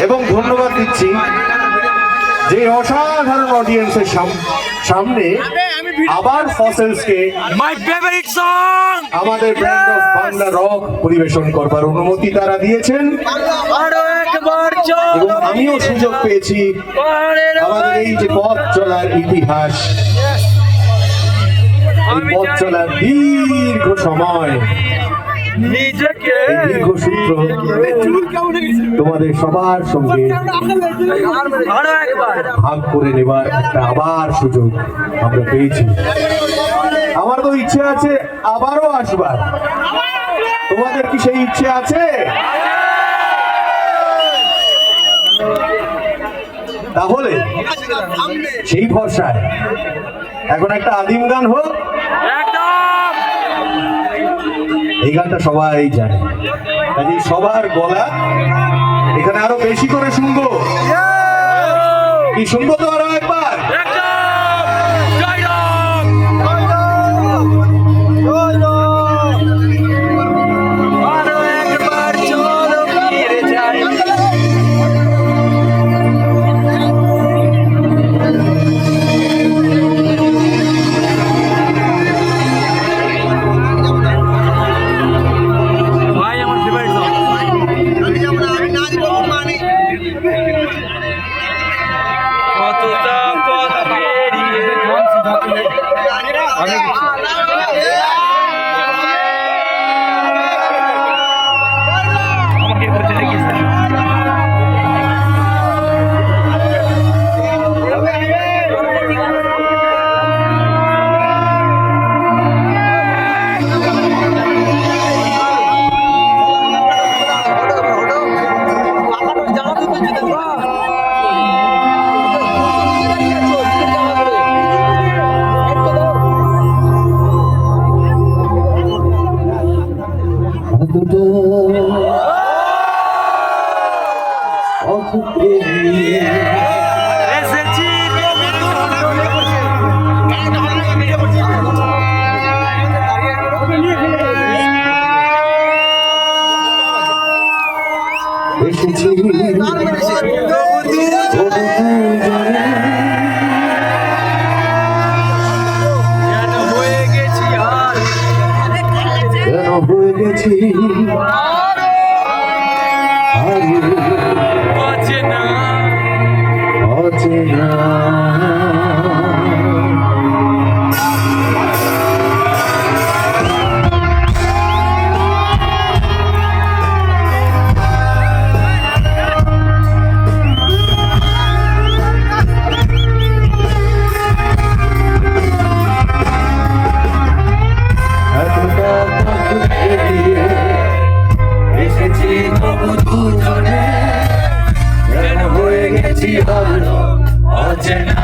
এবং ধন্যবাদ দিচ্ছি যে অসাধারণ অডিয়েন্সের সামনে আবার ফসেলসকে আমাদের ব্র্যান্ড অফ বাংলা রক পরিবেশন করবার অনুমতি তারা দিয়েছেন এবং আমিও সুযোগ পেয়েছি আমাদের এই যে পথ চলার ইতিহাস, এই পথ চলার দীর্ঘ সময়, দীর্ঘ সূত্র তোমাদের সবার সঙ্গে ভাগ করে নেবার একটা আবার সুযোগ আমরা পেয়েছি। আমার তো ইচ্ছে আছে আবারও আসবার, তোমাদের কি সেই ইচ্ছে আছে? তাহলে সেই ভরসায় এখন একটা আদিম গান হোক। এই গানটা সবাই জানে, কাজে সবার গলা এখানে আরো বেশি করে শুনবো। কি শুনবো তো আরো একবার? অচেনা